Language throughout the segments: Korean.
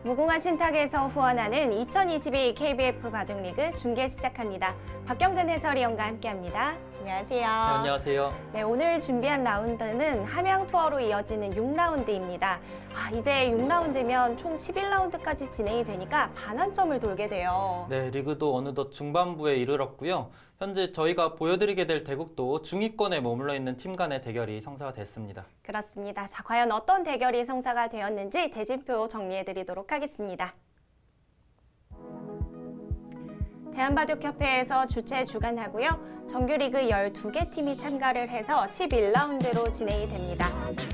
무궁화 신탁에서 후원하는 2022 KBF 바둑리그 중계 시작합니다. 박경근 해설위원과 함께합니다. 안녕하세요. 네, 안녕하세요. 네, 오늘 준비한 라운드는 함양 투어로 이어지는 6라운드입니다. 이제 6라운드면 총 11라운드까지 진행이 되니까 반환점을 돌게 돼요. 네, 리그도 어느덧 중반부에 이르렀고요. 현재 저희가 보여드리게 될 대국도 중위권에 머물러 있는 팀 간의 대결이 성사가 됐습니다. 그렇습니다. 자, 과연 어떤 대결이 성사가 되었는지 대진표 정리해드리도록 하겠습니다. 대한바둑협회에서 주최 주관하고요. 정규리그 12개 팀이 참가를 해서 11라운드로 진행이 됩니다.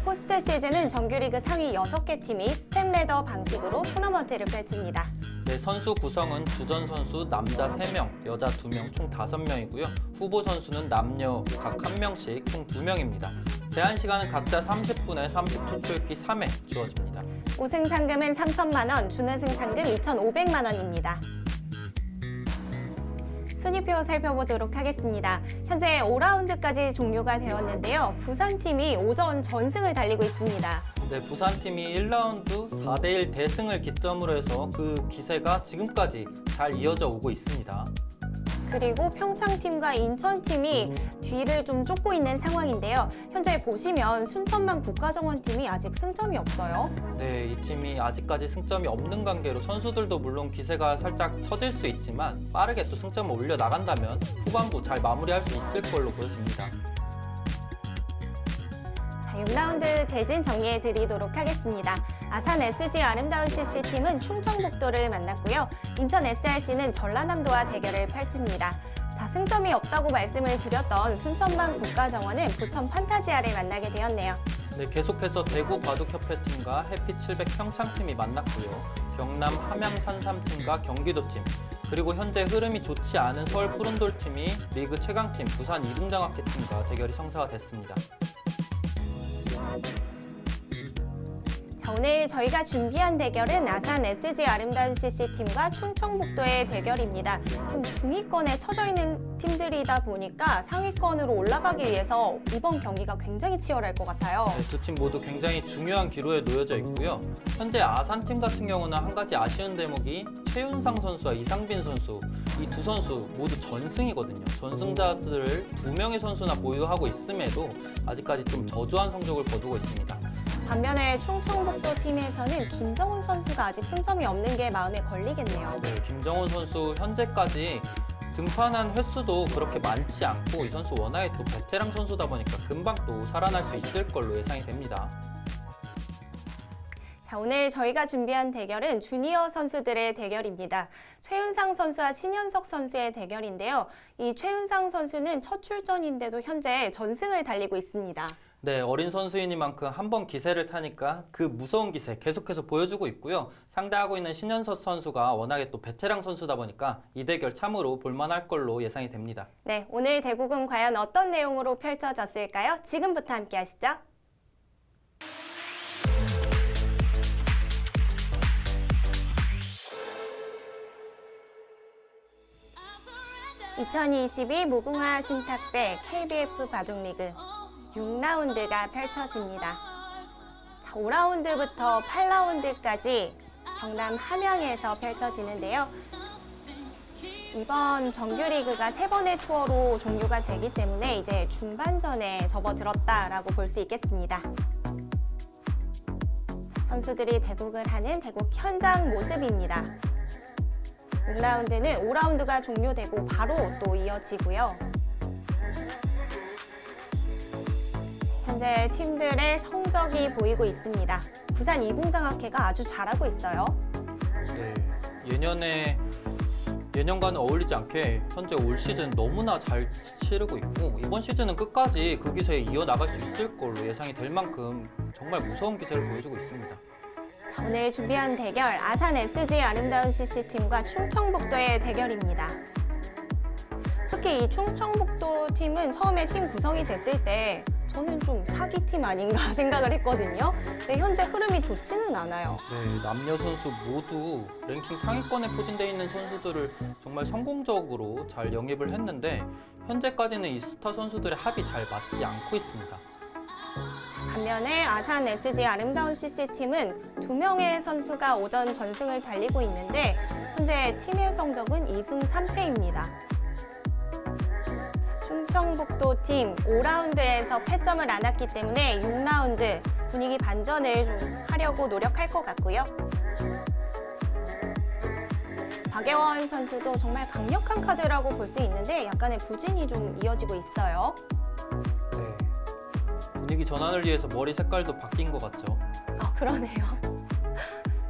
포스트 시즌은 정규리그 상위 6개 팀이 스텝레더 방식으로 토너먼트를 펼칩니다. 네, 선수 구성은 주전 선수 남자 3명, 여자 2명, 총 5명이고요. 후보 선수는 남녀 각 1명씩 총 2명입니다. 제한 시간은 각자 30분에 30초 초읽기 3회 주어집니다. 우승 상금은 3천만 원, 준우승 상금 2,500만 원입니다. 순위표 살펴보도록 하겠습니다. 현재 5라운드까지 종료가 되었는데요. 부산팀이 오전 전승을 달리고 있습니다. 네, 부산팀이 1라운드 4대1 대승을 기점으로 해서 그 기세가 지금까지 잘 이어져 오고 있습니다. 그리고 평창팀과 인천팀이 뒤를 좀 쫓고 있는 상황인데요. 현재 보시면 순천만 국가정원팀이 아직 승점이 없어요. 네, 이 팀이 아직까지 승점이 없는 관계로 선수들도 물론 기세가 살짝 처질 수 있지만 빠르게 또 승점을 올려 나간다면 후반부 잘 마무리할 수 있을 걸로 보여집니다. 자, 6라운드 대진 정리해 드리도록 하겠습니다. 아산 SG 아름다운 CC팀은 충청북도를 만났고요. 인천 SRC는 전라남도와 대결을 펼칩니다. 자, 승점이 없다고 말씀을 드렸던 순천만 국가정원은 부천 판타지아를 만나게 되었네요. 네, 계속해서 대구 바둑협회팀과 해피700 평창팀이 만났고요. 경남 함양 산삼팀과 경기도팀, 그리고 현재 흐름이 좋지 않은 서울 푸른돌팀이 리그 최강팀 부산 이등장학회팀과 대결이 성사가 됐습니다. 자, 오늘 저희가 준비한 대결은 아산 SG 아름다운 CC팀과 충청북도의 대결입니다. 좀 중위권에 처져 있는 팀들이다 보니까 상위권으로 올라가기 위해서 이번 경기가 굉장히 치열할 것 같아요. 네, 두 팀 모두 굉장히 중요한 기로에 놓여져 있고요. 현재 아산팀 같은 경우는 한 가지 아쉬운 대목이 최윤상 선수와 이상빈 선수, 이 두 선수 모두 전승이거든요. 전승자들을 2명의 선수나 보유하고 있음에도 아직까지 좀 저조한 성적을 거두고 있습니다. 반면에 충청북도 팀에서는 김정훈 선수가 아직 승점이 없는 게 마음에 걸리겠네요. 네, 김정훈 선수 현재까지 등판한 횟수도 그렇게 많지 않고 이 선수 워낙에 또 베테랑 선수다 보니까 금방 또 살아날 수 있을 걸로 예상이 됩니다. 자, 오늘 저희가 준비한 대결은 주니어 선수들의 대결입니다. 최윤상 선수와 신현석 선수의 대결인데요. 이 최윤상 선수는 첫 출전인데도 현재 전승을 달리고 있습니다. 네, 어린 선수이니만큼 한번 기세를 타니까 그 무서운 기세 계속해서 보여주고 있고요. 상대하고 있는 신현석 선수가 워낙에 또 베테랑 선수다 보니까 이 대결 참으로 볼만할 걸로 예상이 됩니다. 네, 오늘 대국은 과연 어떤 내용으로 펼쳐졌을까요? 지금부터 함께 하시죠. (2022) 무궁화 신탁배 KBF 바둑리그 6라운드가 펼쳐집니다. 자, 5라운드부터 8라운드까지 경남 함양에서 펼쳐지는데요. 이번 정규리그가 3번의 투어로 종료가 되기 때문에 이제 중반전에 접어들었다라고 볼 수 있겠습니다. 자, 선수들이 대국을 하는 대국 현장 모습입니다. 6라운드는 5라운드가 종료되고 바로 또 이어지고요. 현재 팀들의 성적이 보이고 있습니다. 부산 이등장학회가 아주 잘하고 있어요. 네, 예년과는 어울리지 않게 현재 올 시즌 너무나 잘 치르고 있고 이번 시즌은 끝까지 그 기세에 이어나갈 수 있을 걸로 예상이 될 만큼 정말 무서운 기세를 보여주고 있습니다. 자, 오늘 준비한 대결 아산 SG 아름다운 CC팀과 충청북도의 대결입니다. 특히 이 충청북도 팀은 처음에 팀 구성이 됐을 때 저는 좀 사기팀 아닌가 생각을 했거든요. 근데 현재 흐름이 좋지는 않아요. 네, 남녀 선수 모두 랭킹 상위권에 포진되어 있는 선수들을 정말 성공적으로 잘 영입을 했는데 현재까지는 이 스타 선수들의 합이 잘 맞지 않고 있습니다. 반면에 아산 SG 아름다운 CC팀은 2명의 선수가 오전 전승을 달리고 있는데 현재 팀의 성적은 2승 3패입니다. 충청북도 팀 5라운드에서 패점을 안 했기 때문에 6라운드 분위기 반전을 좀 하려고 노력할 것 같고요. 박예원 선수도 정말 강력한 카드라고 볼 수 있는데 약간의 부진이 좀 이어지고 있어요. 네. 분위기 전환을 위해서 머리 색깔도 바뀐 것 같죠? 그러네요.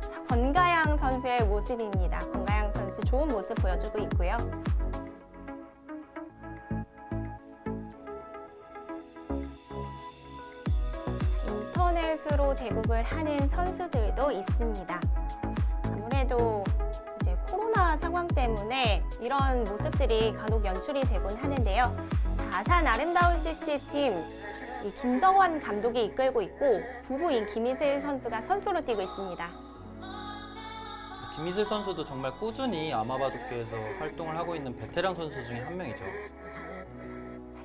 자, 권가양 선수의 모습입니다. 권가양 선수 좋은 모습 보여주고 있고요. 인터넷으로 대국을 하는 선수들도 있습니다. 아무래도 이제 코로나 상황 때문에 이런 모습들이 간혹 연출이 되곤 하는데요. 자, 아산 아름다운 CC팀 이 김정환 감독이 이끌고 있고 부부인 김희슬 선수가 선수로 뛰고 있습니다. 김희슬 선수도 정말 꾸준히 아마바둑계에서 활동을 하고 있는 베테랑 선수 중에 한 명이죠.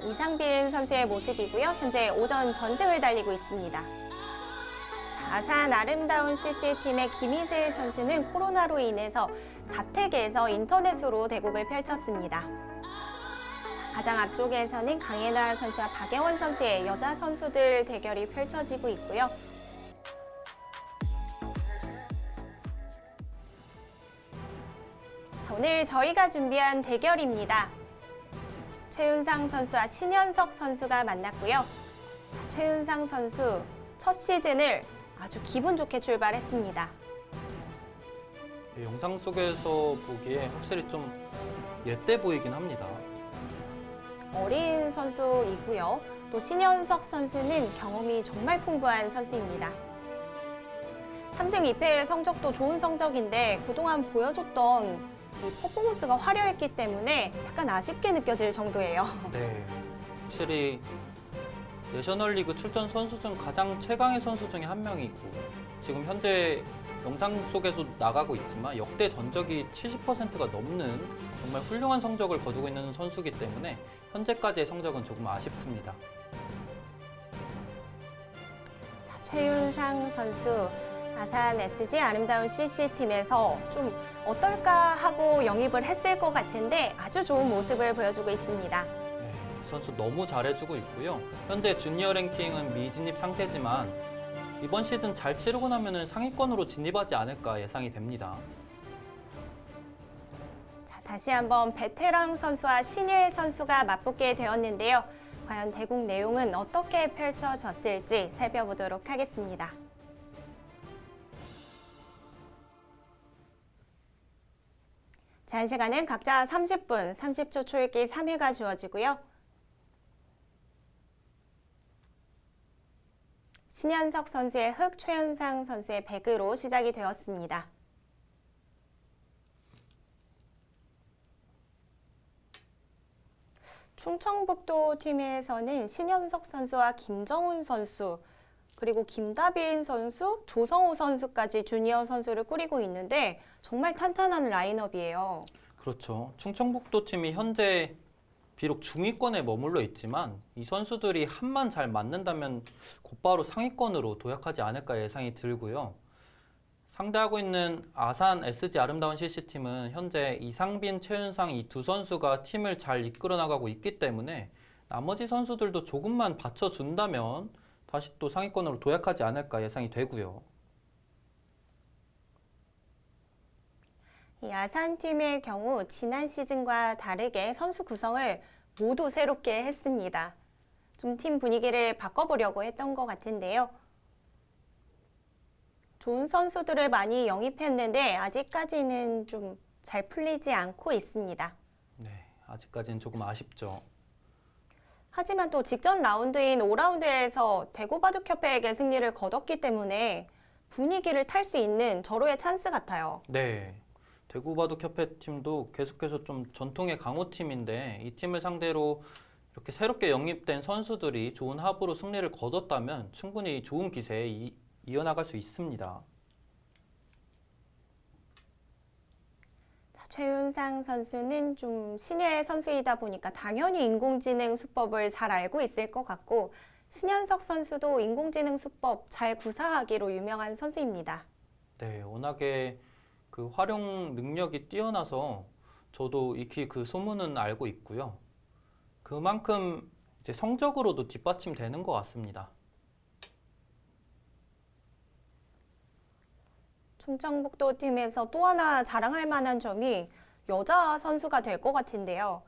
이상빈 선수의 모습이고요. 현재 오전 전승을 달리고 있습니다. 자, 아산 아름다운 CC팀의 김희슬 선수는 코로나로 인해서 자택에서 인터넷으로 대국을 펼쳤습니다. 가장 앞쪽에서는 강예나 선수와 박예원 선수의 여자 선수들 대결이 펼쳐지고 있고요. 자, 오늘 저희가 준비한 대결입니다. 최윤상 선수와 신현석 선수가 만났고요. 자, 최윤상 선수 첫 시즌을 아주 기분 좋게 출발했습니다. 영상 속에서 보기에 확실히 좀 옛돼 보이긴 합니다. 어린 선수이고요. 또 신현석 선수는 경험이 정말 풍부한 선수입니다. 3승 2패의 성적도 좋은 성적인데 그동안 보여줬던 이 퍼포먼스가 화려했기 때문에 약간 아쉽게 느껴질 정도예요. 네, 확실히 내셔널리그 출전 선수 중 가장 최강의 선수 중에 한 명이고 지금 현재 영상 속에서 나가고 있지만 역대 전적이 70%가 넘는 정말 훌륭한 성적을 거두고 있는 선수이기 때문에 현재까지의 성적은 조금 아쉽습니다. 자, 최윤상 선수 아산 SG 아름다운 CC팀에서 좀 어떨까 하고 영입을 했을 것 같은데 아주 좋은 모습을 보여주고 있습니다. 네, 선수 너무 잘해주고 있고요. 현재 주니어 랭킹은 미진입 상태지만 이번 시즌 잘 치르고 나면 상위권으로 진입하지 않을까 예상이 됩니다. 자, 다시 한번 베테랑 선수와 신예 선수가 맞붙게 되었는데요. 과연 대국 내용은 어떻게 펼쳐졌을지 살펴보도록 하겠습니다. 제한 시간은 각자 30분, 30초 초읽기 3회가 주어지고요. 신현석 선수의 흑, 최윤상 선수의 백으로 시작이 되었습니다. 충청북도 팀에서는 신현석 선수와 김정훈 선수, 그리고 김다빈 선수, 조성우 선수까지 주니어 선수를 꾸리고 있는데 정말 탄탄한 라인업이에요. 그렇죠. 충청북도 팀이 현재 비록 중위권에 머물러 있지만 이 선수들이 한만 잘 맞는다면 곧바로 상위권으로 도약하지 않을까 예상이 들고요. 상대하고 있는 아산 SG 아름다운 CC팀은 현재 이상빈, 최윤상 이 두 선수가 팀을 잘 이끌어 나가고 있기 때문에 나머지 선수들도 조금만 받쳐준다면 다시 또 상위권으로 도약하지 않을까 예상이 되고요. 이 아산팀의 경우 지난 시즌과 다르게 선수 구성을 모두 새롭게 했습니다. 좀 팀 분위기를 바꿔보려고 했던 것 같은데요. 좋은 선수들을 많이 영입했는데 아직까지는 좀 잘 풀리지 않고 있습니다. 네, 아직까지는 조금 아쉽죠. 하지만 또 직전 라운드인 5라운드에서 대구바둑협회에게 승리를 거뒀기 때문에 분위기를 탈 수 있는 절호의 찬스 같아요. 네, 대구바둑협회 팀도 계속해서 좀 전통의 강호팀인데 이 팀을 상대로 이렇게 새롭게 영입된 선수들이 좋은 합으로 승리를 거뒀다면 충분히 좋은 기세에 이어나갈 수 있습니다. 자, 최윤상 선수는 좀 신예 선수이다 보니까 당연히 인공지능 수법을 잘 알고 있을 것 같고 신현석 선수도 인공지능 수법 잘 구사하기로 유명한 선수입니다. 네, 워낙에 그 활용 능력이 뛰어나서 저도 익히 그 소문은 알고 있고요. 그만큼 이제 성적으로도 뒷받침되는 것 같습니다. 충청북도 팀에서 또 하나 자랑할 만한 점이 여자 선수가 될 것 같은데요.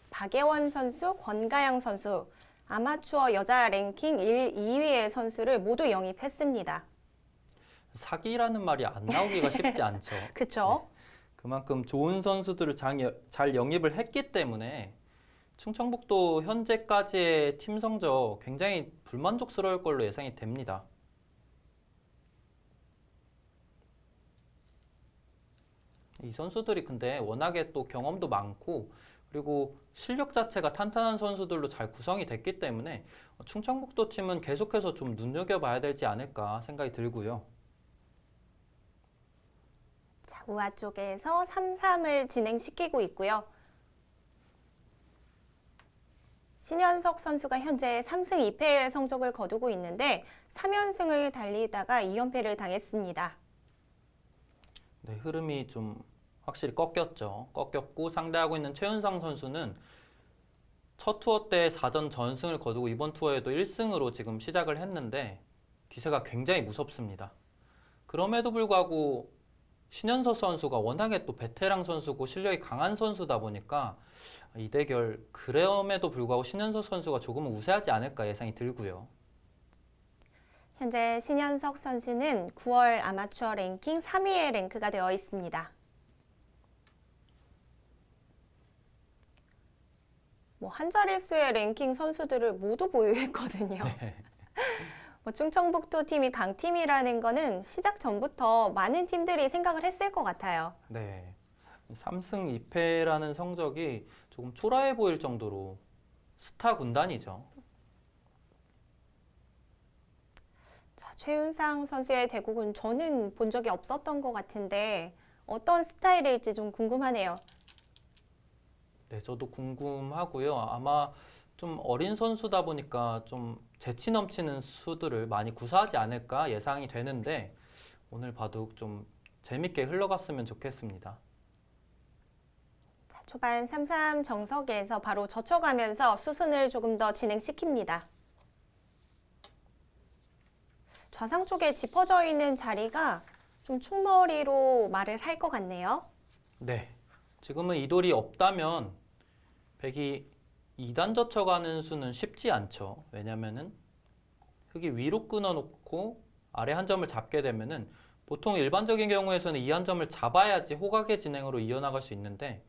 박예원 선수, 권가영 선수, 아마추어 여자 랭킹 1, 2위의 선수를 모두 영입했습니다. 사기라는 말이 안 나오기가 쉽지 않죠. 그쵸? 그만큼 좋은 선수들을 잘 영입을 했기 때문에 충청북도 현재까지의 팀 성적 굉장히 불만족스러울 걸로 예상이 됩니다. 이 선수들이 근데 워낙에 또 경험도 많고 그리고 실력 자체가 탄탄한 선수들로 잘 구성이 됐기 때문에 충청북도 팀은 계속해서 좀 눈여겨봐야 되지 않을까 생각이 들고요. 자, 우아 쪽에서 3-3을 진행시키고 있고요. 신현석 선수가 현재 3승 2패의 성적을 거두고 있는데 3연승을 달리다가 2연패를 당했습니다. 네, 흐름이 좀 확실히 꺾였죠. 꺾였고 상대하고 있는 최윤상 선수는 첫 투어 때 4전 전승을 거두고 이번 투어에도 1승으로 지금 시작을 했는데 기세가 굉장히 무섭습니다. 그럼에도 불구하고 신현석 선수가 워낙에 또 베테랑 선수고 실력이 강한 선수다 보니까 이 대결 그럼에도 불구하고 신현석 선수가 조금은 우세하지 않을까 예상이 들고요. 현재 신현석 선수는 9월 아마추어 랭킹 3위에 랭크가 되어 있습니다. 한 자릿수의 랭킹 선수들을 모두 보유했거든요. 충청북도 팀이 강팀이라는 거는 시작 전부터 많은 팀들이 생각을 했을 것 같아요. 네, 3승 2패라는 성적이 조금 초라해 보일 정도로 스타 군단이죠. 자, 최윤상 선수의 대국은 저는 본 적이 없었던 것 같은데 어떤 스타일일지 좀 궁금하네요. 네, 저도 궁금하고요. 아마 좀 어린 선수다 보니까 좀 재치 넘치는 수들을 많이 구사하지 않을까 예상이 되는데 오늘 바둑 좀 재밌게 흘러갔으면 좋겠습니다. 자, 초반 3-3 정석에서 바로 젖혀가면서 수순을 조금 더 진행시킵니다. 좌상 쪽에 짚어져 있는 자리가 좀 충머리로 말을 할 것 같네요. 네, 지금은 이 돌이 없다면 백이 2단 젖혀가는 수는 쉽지 않죠. 왜냐면은 흙이 위로 끊어놓고 아래 한 점을 잡게 되면은 보통 일반적인 경우에서는 이 한 점을 잡아야지 호각의 진행으로 이어나갈 수 있는데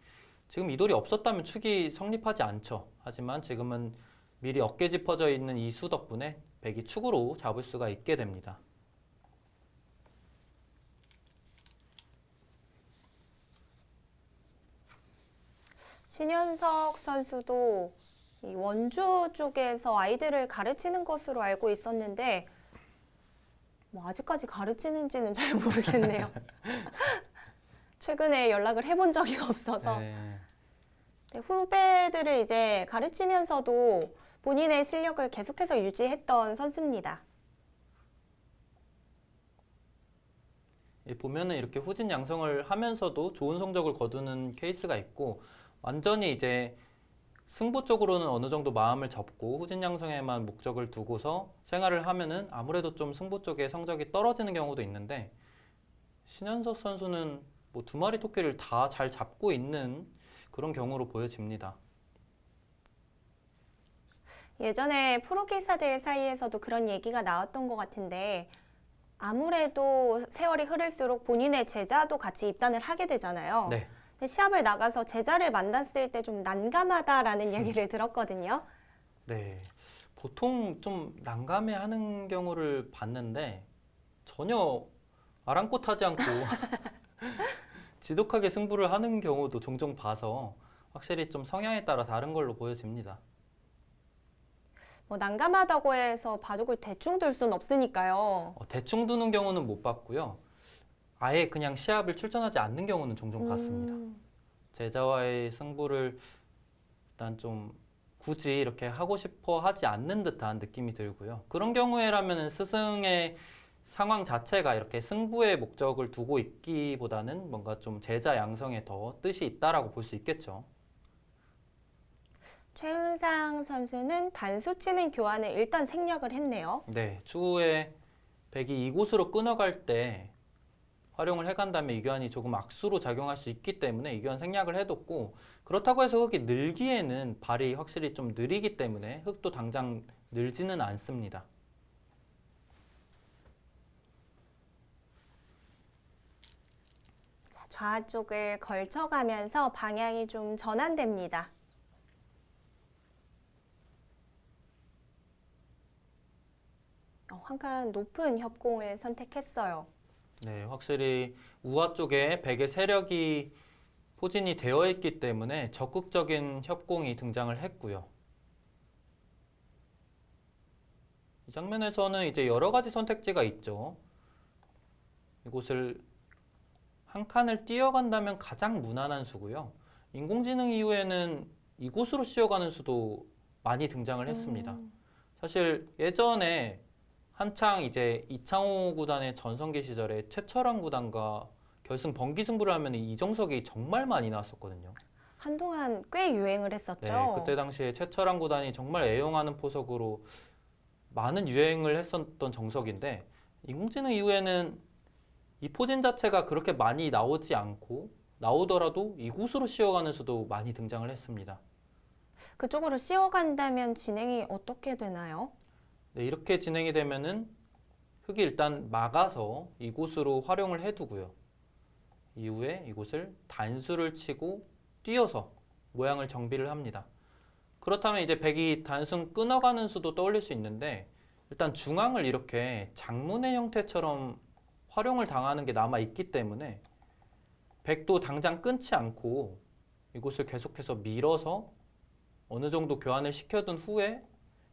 지금 이 돌이 없었다면 축이 성립하지 않죠. 하지만 지금은 미리 어깨 짚어져 있는 이 수 덕분에 백이 축으로 잡을 수가 있게 됩니다. 신현석 선수도 이 원주 쪽에서 아이들을 가르치는 것으로 알고 있었는데 아직까지 가르치는지는 잘 모르겠네요. 최근에 연락을 해본 적이 없어서 네. 후배들을 이제 가르치면서도 본인의 실력을 계속해서 유지했던 선수입니다. 보면은 이렇게 후진 양성을 하면서도 좋은 성적을 거두는 케이스가 있고 완전히 이제 승부 쪽으로는 어느 정도 마음을 접고 후진 양성에만 목적을 두고서 생활을 하면은 아무래도 좀 승부 쪽에 성적이 떨어지는 경우도 있는데 신현석 선수는 두 마리 토끼를 다 잘 잡고 있는 그런 경우로 보여집니다. 예전에 프로기사들 사이에서도 그런 얘기가 나왔던 것 같은데 아무래도 세월이 흐를수록 본인의 제자도 같이 입단을 하게 되잖아요. 네. 근데 시합을 나가서 제자를 만났을 때 좀 난감하다라는 얘기를 들었거든요. 네. 보통 좀 난감해하는 경우를 봤는데 전혀 아랑곳하지 않고 지독하게 승부를 하는 경우도 종종 봐서 확실히 좀 성향에 따라 다른 걸로 보여집니다. 난감하다고 해서 바둑을 대충 둘 순 없으니까요. 대충 두는 경우는 못 봤고요. 아예 그냥 시합을 출전하지 않는 경우는 종종 봤습니다. 제자와의 승부를 일단 좀 굳이 이렇게 하고 싶어 하지 않는 듯한 느낌이 들고요. 그런 경우에라면 스승의 상황 자체가 이렇게 승부의 목적을 두고 있기보다는 뭔가 좀 제자 양성에 더 뜻이 있다라고 볼 수 있겠죠. 최은상 선수는 단수 치는 교환을 일단 생략을 했네요. 네, 추후에 백이 이곳으로 끊어갈 때 활용을 해간다면 이 교환이 조금 악수로 작용할 수 있기 때문에 이 교환 생략을 해뒀고, 그렇다고 해서 흙이 늘기에는 발이 확실히 좀 느리기 때문에 흙도 당장 늘지는 않습니다. 자, 좌 쪽을 걸쳐가면서 방향이 좀 전환됩니다. 한칸 높은 협공을 선택했어요. 네, 확실히 우하 쪽에 백의 세력이 포진이 되어 있기 때문에 적극적인 협공이 등장을 했고요. 이 장면에서는 이제 여러 가지 선택지가 있죠. 이곳을 한 칸을 띄어간다면 가장 무난한 수고요. 인공지능 이후에는 이곳으로 씌어가는 수도 많이 등장을 했습니다. 사실 예전에 한창 이제 이창호 구단의 전성기 시절에 최철환 구단과 결승 번기 승부를 하면 이정석이 정말 많이 나왔었거든요. 한동안 꽤 유행을 했었죠. 네, 그때 당시에 최철환 구단이 정말 애용하는 포석으로 많은 유행을 했었던 정석인데, 인공지능 이후에는 이 포진 자체가 그렇게 많이 나오지 않고, 나오더라도 이곳으로 씌어가는 수도 많이 등장을 했습니다. 그쪽으로 씌워간다면 진행이 어떻게 되나요? 네, 이렇게 진행이 되면은 흙이 일단 막아서 이곳으로 활용을 해두고요. 이후에 이곳을 단수를 치고 뛰어서 모양을 정비를 합니다. 그렇다면 이제 백이 단순 끊어가는 수도 떠올릴 수 있는데, 일단 중앙을 이렇게 장문의 형태처럼 활용을 당하는 게 남아 있기 때문에 백도 당장 끊지 않고 이곳을 계속해서 밀어서 어느 정도 교환을 시켜둔 후에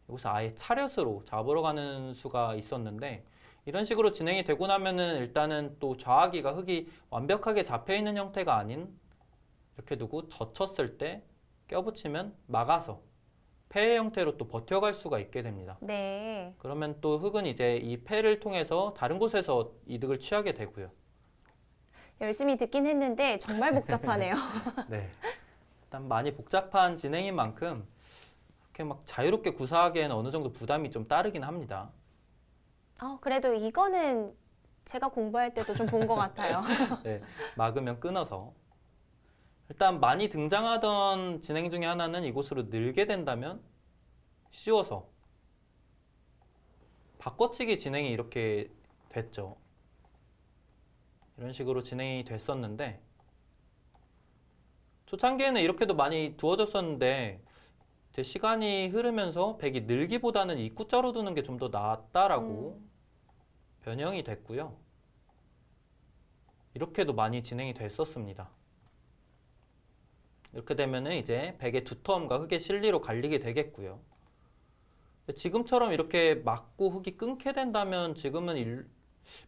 이곳을 아예 차렷으로 잡으러 가는 수가 있었는데, 이런 식으로 진행이 되고 나면은 일단은 또 좌하기가 흙이 완벽하게 잡혀 있는 형태가 아닌, 이렇게 두고 젖혔을 때 껴붙이면 막아서 패의 형태로 또 버텨갈 수가 있게 됩니다. 네. 그러면 또 흙은 이제 이 패를 통해서 다른 곳에서 이득을 취하게 되고요. 열심히 듣긴 했는데 정말 복잡하네요. 네. 일단 많이 복잡한 진행인 만큼 이렇게 막 자유롭게 구사하기에는 어느 정도 부담이 좀 따르긴 합니다. 그래도 이거는 제가 공부할 때도 좀 본 것 같아요. 네, 막으면 끊어서. 일단 많이 등장하던 진행 중에 하나는 이곳으로 늘게 된다면 씌워서 바꿔치기 진행이 이렇게 됐죠. 이런 식으로 진행이 됐었는데, 초창기에는 이렇게도 많이 두어졌었는데 이제 시간이 흐르면서 백이 늘기보다는 입구자로 두는 게 좀 더 낫다라고 변형이 됐고요. 이렇게도 많이 진행이 됐었습니다. 이렇게 되면은 이제 백의 두터움과 흙의 실리로 갈리게 되겠고요. 지금처럼 이렇게 막고 흙이 끊게 된다면 지금은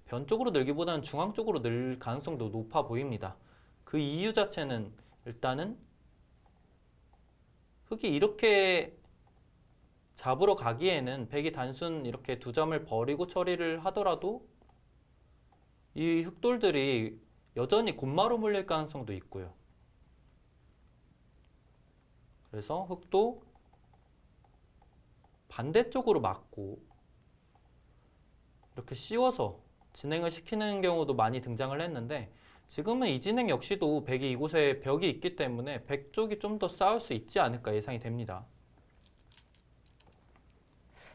변 쪽으로 늘기보다는 중앙 쪽으로 늘 가능성도 높아 보입니다. 그 이유 자체는 일단은 흙이 이렇게 잡으러 가기에는 백이 단순 이렇게 두 점을 버리고 처리를 하더라도 이 흙돌들이 여전히 곧마로 물릴 가능성도 있고요. 그래서 흙도 반대쪽으로 막고 이렇게 씌워서 진행을 시키는 경우도 많이 등장을 했는데, 지금은 이 진행 역시도 백이 이곳에 벽이 있기 때문에 백 쪽이 좀 더 싸울 수 있지 않을까 예상이 됩니다.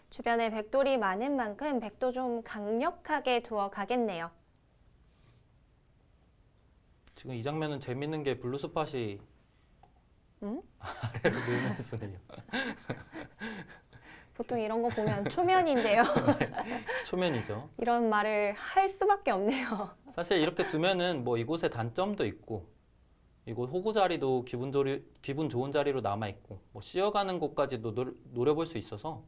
주변에 백돌이 많은 만큼 백도 좀 강력하게 두어 가겠네요. 지금 이 장면은 재밌는 게 블루스팟이 아래로 느는 수는요. 보통 이런 거 보면 초면인데요. 초면이죠. 이런 말을 할 수밖에 없네요. 사실 이렇게 두면은 뭐 이곳에 단점도 있고, 이곳 호구 자리도 기분 좋은 자리로 남아 있고, 뭐 씌어가는 곳까지도 노려볼 수 있어서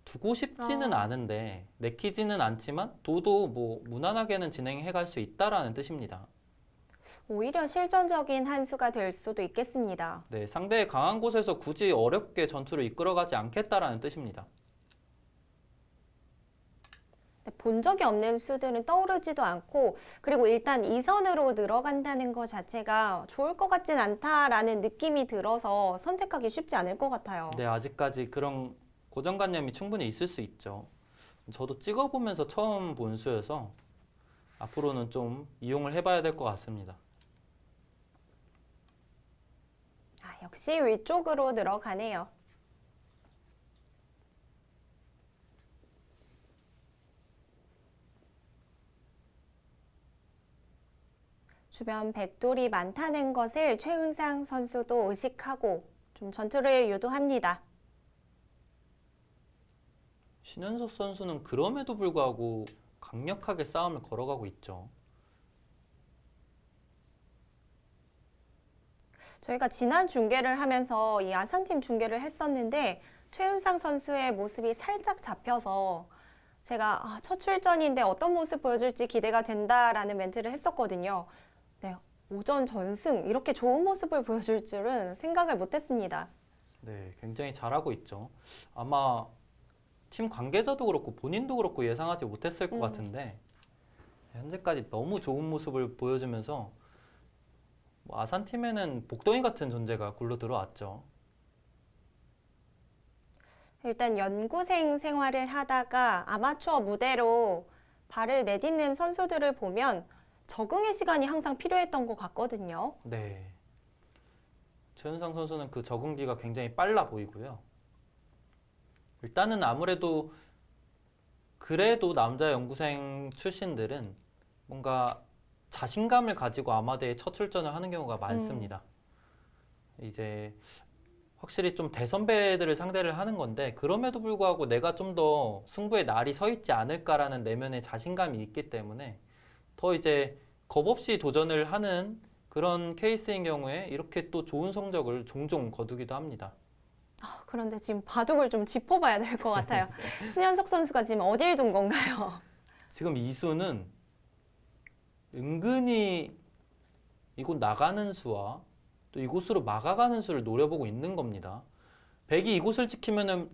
두고 싶지는 않은데 내키지는 않지만 도도 뭐 무난하게는 진행해 갈 수 있다라는 뜻입니다. 오히려 실전적인 한 수가 될 수도 있겠습니다. 네, 상대의 강한 곳에서 굳이 어렵게 전투를 이끌어가지 않겠다라는 뜻입니다. 본 적이 없는 수들은 떠오르지도 않고, 그리고 일단 2선으로 늘어간다는 것 자체가 좋을 것 같진 않다라는 느낌이 들어서 선택하기 쉽지 않을 것 같아요. 네, 아직까지 그런 고정관념이 충분히 있을 수 있죠. 저도 찍어보면서 처음 본 수여서 앞으로는 좀 이용을 해봐야 될 것 같습니다. 역시 위쪽으로 늘어가네요. 주변 백돌이 많다는 것을 최은상 선수도 의식하고 좀 전투를 유도합니다. 신현석 선수는 그럼에도 불구하고 강력하게 싸움을 걸어가고 있죠. 저희가 지난 중계를 하면서 이 아산팀 중계를 했었는데 최은상 선수의 모습이 살짝 잡혀서 제가 첫 출전인데 어떤 모습 보여줄지 기대가 된다라는 멘트를 했었거든요. 네, 오전 전승 이렇게 좋은 모습을 보여줄 줄은 생각을 못했습니다. 네, 굉장히 잘하고 있죠. 아마 팀 관계자도 그렇고 본인도 그렇고 예상하지 못했을 것 같은데 현재까지 너무 좋은 모습을 보여주면서 뭐 아산팀에는 복덩이 같은 존재가 굴러 들어왔죠. 일단 연구생 생활을 하다가 아마추어 무대로 발을 내딛는 선수들을 보면 적응의 시간이 항상 필요했던 것 같거든요. 네. 최은상 선수는 그 적응기가 굉장히 빨라 보이고요. 일단은 아무래도 그래도 남자 연구생 출신들은 뭔가 자신감을 가지고 아마대에 첫 출전을 하는 경우가 많습니다. 이제 확실히 좀 대선배들을 상대를 하는 건데 그럼에도 불구하고 내가 좀 더 승부의 날이 서 있지 않을까라는 내면의 자신감이 있기 때문에 더 이제 겁 없이 도전을 하는 그런 케이스인 경우에 이렇게 또 좋은 성적을 종종 거두기도 합니다. 그런데 지금 바둑을 좀 짚어봐야 될 것 같아요. 신현석 선수가 지금 어딜 둔 건가요? 지금 이수는 은근히 이곳 나가는 수와 또 이곳으로 막아가는 수를 노려보고 있는 겁니다. 백이 이곳을 지키면은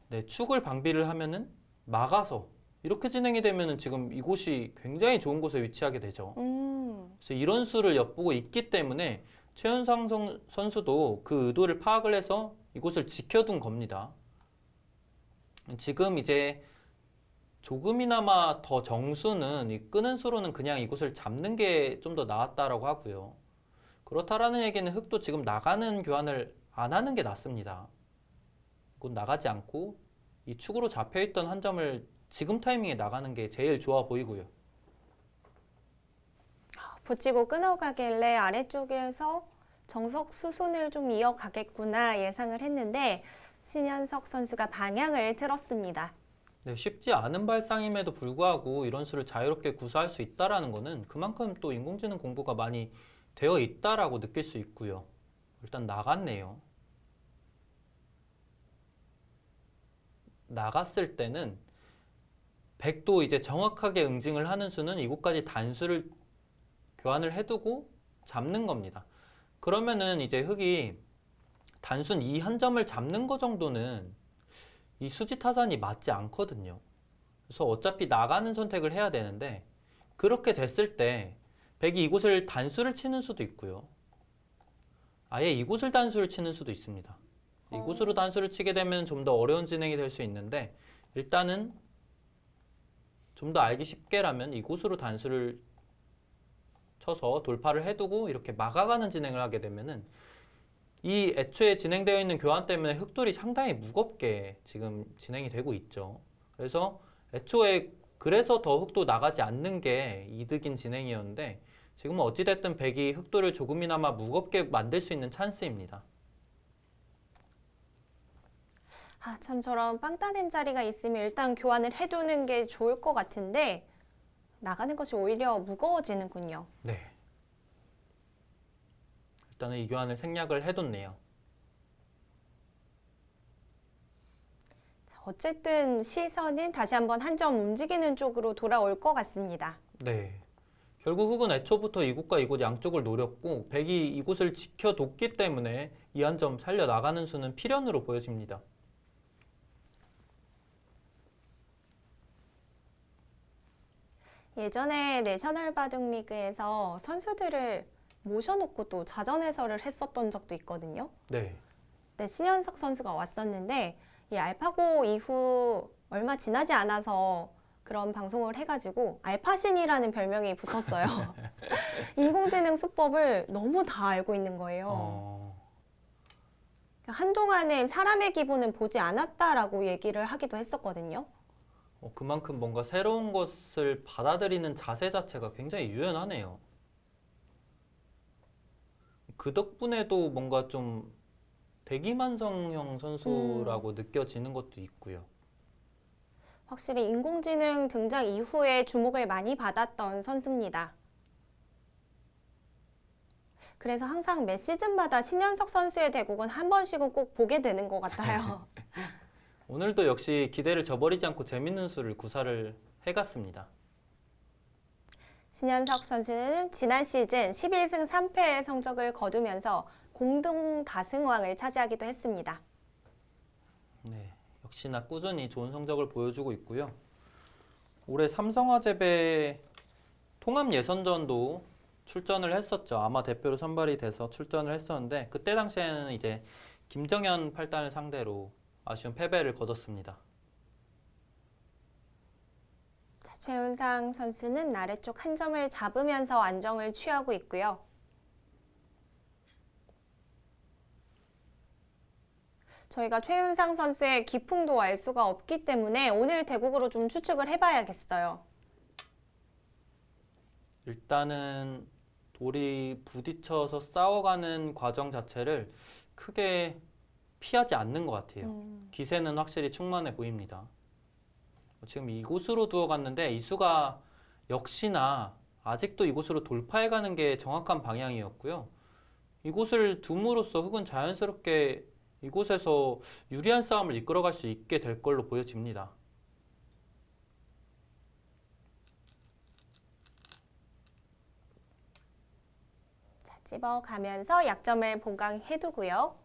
네, 축을 방비를 하면은 막아서 이렇게 진행이 되면은 지금 이곳이 굉장히 좋은 곳에 위치하게 되죠. 그래서 이런 수를 엿보고 있기 때문에 최은상 선수도 그 의도를 파악을 해서 이곳을 지켜둔 겁니다. 지금 이제 조금이나마 더 정수는 이 끄는 수로는 그냥 이곳을 잡는 게 좀 더 나았다라고 하고요. 그렇다라는 얘기는 흑도 지금 나가는 교환을 안 하는 게 낫습니다. 이곳 나가지 않고 이 축으로 잡혀있던 한 점을 지금 타이밍에 나가는 게 제일 좋아 보이고요. 붙이고 끊어가길래 아래쪽에서 정석 수순을 좀 이어가겠구나 예상을 했는데 신현석 선수가 방향을 틀었습니다. 네, 쉽지 않은 발상임에도 불구하고 이런 수를 자유롭게 구사할 수 있다라는 것은 그만큼 또 인공지능 공부가 많이 되어 있다라고 느낄 수 있고요. 일단 나갔네요. 나갔을 때는 100도 이제 정확하게 응징을 하는 수는 이곳까지 단수를 교환을 해두고 잡는 겁니다. 그러면은 이제 흑이 단순 이 한 점을 잡는 거 정도는 이 수지 타산이 맞지 않거든요. 그래서 어차피 나가는 선택을 해야 되는데 그렇게 됐을 때 백이 이곳을 단수를 치는 수도 있고요. 아예 이곳을 단수를 치는 수도 있습니다. 이곳으로 단수를 치게 되면 좀 더 어려운 진행이 될 수 있는데 일단은 좀 더 알기 쉽게라면 이곳으로 단수를 쳐서 돌파를 해두고 이렇게 막아가는 진행을 하게 되면은 이 애초에 진행되어 있는 교환 때문에 흑돌이 상당히 무겁게 지금 진행이 되고 있죠. 그래서 애초에 그래서 더 흑도 나가지 않는 게 이득인 진행이었는데 지금은 어찌됐든 백이 흑돌을 조금이나마 무겁게 만들 수 있는 찬스입니다. 참 저런 빵 따냄 자리가 있으면 일단 교환을 해두는 게 좋을 것 같은데 나가는 것이 오히려 무거워지는군요. 네. 일단은 이 교환을 생략을 해뒀네요. 자, 어쨌든 시선은 다시 한번 한 점 움직이는 쪽으로 돌아올 것 같습니다. 네. 결국 흑은 애초부터 이곳과 이곳 양쪽을 노렸고 백이 이곳을 지켜뒀기 때문에 이 한 점 살려나가는 수는 필연으로 보여집니다. 예전에 내셔널 바둑 리그에서 선수들을 모셔놓고 또 자전 해설을 했었던 적도 있거든요. 네. 네, 신현석 선수가 왔었는데 이 알파고 이후 얼마 지나지 않아서 그런 방송을 해가지고 알파신이라는 별명이 붙었어요. 인공지능 수법을 너무 다 알고 있는 거예요. 한동안은 사람의 기분은 보지 않았다라고 얘기를 하기도 했었거든요. 그만큼 뭔가 새로운 것을 받아들이는 자세 자체가 굉장히 유연하네요. 그 덕분에도 뭔가 좀 대기만성형 선수라고 느껴지는 것도 있고요. 확실히 인공지능 등장 이후에 주목을 많이 받았던 선수입니다. 그래서 항상 매 시즌마다 신현석 선수의 대국은 한 번씩은 꼭 보게 되는 것 같아요. 오늘도 역시 기대를 저버리지 않고 재밌는 수를 구사를 해갔습니다. 신현석 선수는 지난 시즌 11승 3패의 성적을 거두면서 공동 다승왕을 차지하기도 했습니다. 네, 역시나 꾸준히 좋은 성적을 보여주고 있고요. 올해 삼성화재배 통합 예선전도 출전을 했었죠. 아마 대표로 선발이 돼서 출전을 했었는데 그때 당시에는 이제 김정현 8단을 상대로 아쉬운 패배를 거뒀습니다. 자, 최은상 선수는 아래쪽 한 점을 잡으면서 안정을 취하고 있고요. 저희가 최은상 선수의 기풍도 알 수가 없기 때문에 오늘 대국으로 좀 추측을 해봐야겠어요. 일단은 돌이 부딪혀서 싸워가는 과정 자체를 크게 피하지 않는 것 같아요. 기세는 확실히 충만해 보입니다. 지금 이곳으로 두어갔는데 이 수가 역시나 아직도 이곳으로 돌파해가는 게 정확한 방향이었고요. 이곳을 둠으로써 흑은 자연스럽게 이곳에서 유리한 싸움을 이끌어갈 수 있게 될 걸로 보여집니다. 자, 집어가면서 약점을 보강해두고요.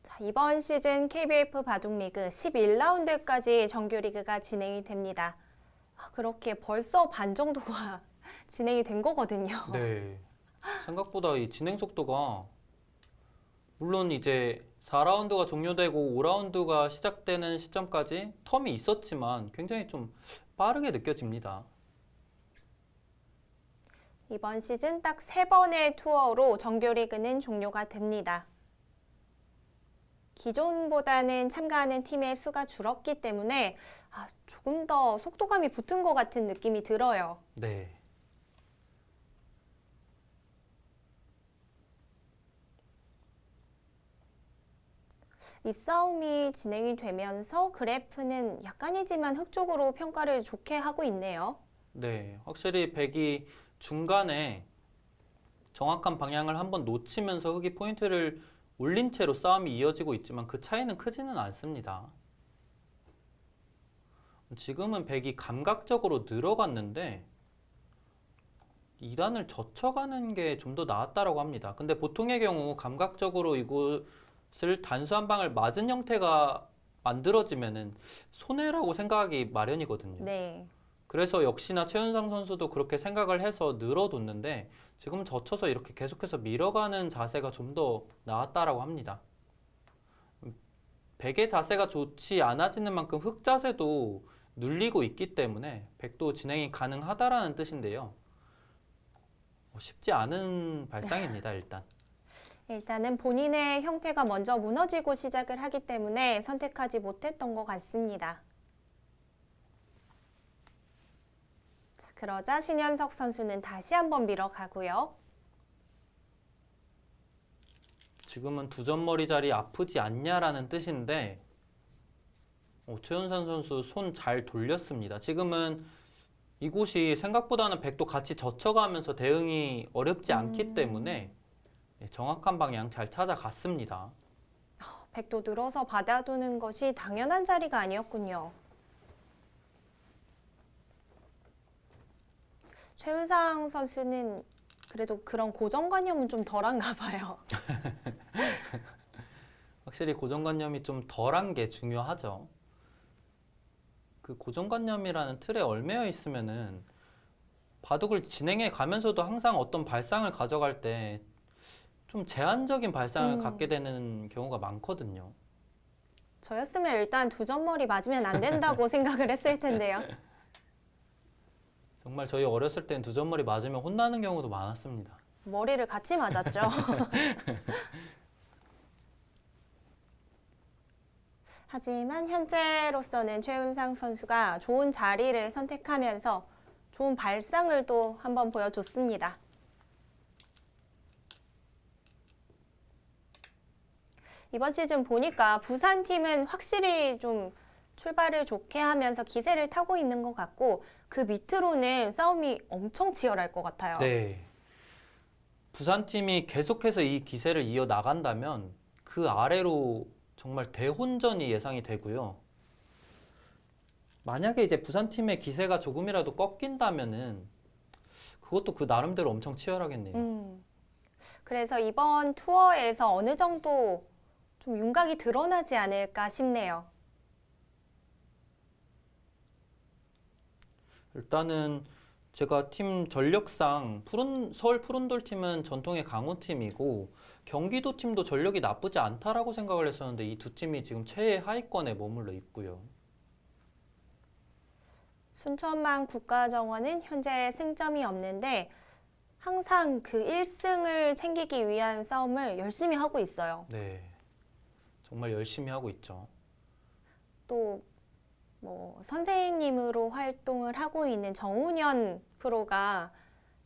자, 이번 시즌 KBF 바둑리그 11라운드까지 정규리그가 진행이 됩니다. 그렇게 벌써 반 정도가 진행이 된 거거든요. 네. 생각보다 이 진행 속도가 물론 이제 4라운드가 종료되고 5라운드가 시작되는 시점까지 텀이 있었지만 굉장히 좀 빠르게 느껴집니다. 이번 시즌 딱 3번의 투어로 정규리그는 종료가 됩니다. 기존보다는 참가하는 팀의 수가 줄었기 때문에 조금 더 속도감이 붙은 것 같은 느낌이 들어요. 네. 이 싸움이 진행이 되면서 그래프는 약간이지만 흑 쪽으로 평가를 좋게 하고 있네요. 네. 확실히 백이 중간에 정확한 방향을 한번 놓치면서 흑이 포인트를 올린 채로 싸움이 이어지고 있지만 그 차이는 크지는 않습니다. 지금은 백이 감각적으로 늘어갔는데 2단을 젖혀가는 게 좀 더 나았다라고 합니다. 근데 보통의 경우 감각적으로 이곳을 단수 한 방을 맞은 형태가 만들어지면은 손해라고 생각하기 마련이거든요. 네. 그래서 역시나 최은상 선수도 그렇게 생각을 해서 늘어뒀는데 지금 젖혀서 이렇게 계속해서 밀어가는 자세가 좀 더 나았다라고 합니다. 백의 자세가 좋지 않아지는 만큼 흑 자세도 눌리고 있기 때문에 백도 진행이 가능하다라는 뜻인데요. 쉽지 않은 발상입니다, 일단. 일단은 본인의 형태가 먼저 무너지고 시작을 하기 때문에 선택하지 못했던 것 같습니다. 자, 그러자 신현석 선수는 다시 한번 밀어가고요. 지금은 두 점머리 자리 아프지 않냐라는 뜻인데 최은상 선수 손 잘 돌렸습니다. 지금은 이곳이 생각보다는 백도 같이 젖혀가면서 대응이 어렵지 않기 때문에 정확한 방향 잘 찾아갔습니다. 백도 늘어서 받아두는 것이 당연한 자리가 아니었군요. 최은상 선수는 그래도 그런 고정관념은 좀 덜한가 봐요. 확실히 고정관념이 좀 덜한 게 중요하죠. 그 고정관념이라는 틀에 얽매여 있으면은 바둑을 진행해 가면서도 항상 어떤 발상을 가져갈 때 좀 제한적인 발상을 갖게 되는 경우가 많거든요. 저였으면 일단 두 점머리 맞으면 안 된다고 생각을 했을 텐데요. 정말 저희 어렸을 땐 두 점머리 맞으면 혼나는 경우도 많았습니다. 머리를 같이 맞았죠. 하지만 현재로서는 최은상 선수가 좋은 자리를 선택하면서 좋은 발상을 또 한번 보여줬습니다. 이번 시즌 보니까 부산팀은 확실히 좀 출발을 좋게 하면서 기세를 타고 있는 것 같고 그 밑으로는 싸움이 엄청 치열할 것 같아요. 네. 부산팀이 계속해서 이 기세를 이어 나간다면 그 아래로 정말 대혼전이 예상이 되고요. 만약에 이제 부산팀의 기세가 조금이라도 꺾인다면은 그것도 그 나름대로 엄청 치열하겠네요. 그래서 이번 투어에서 어느 정도 좀 윤곽이 드러나지 않을까 싶네요. 일단은 제가 팀 전력상 서울 푸른돌 팀은 전통의 강호팀이고 경기도 팀도 전력이 나쁘지 않다라고 생각을 했었는데 이 두 팀이 지금 최하위권에 머물러 있고요. 순천만 국가정원은 현재 승점이 없는데 항상 그 1승을 챙기기 위한 싸움을 열심히 하고 있어요. 네, 정말 열심히 하고 있죠. 또 뭐 선생님으로 활동을 하고 있는 정훈현 프로가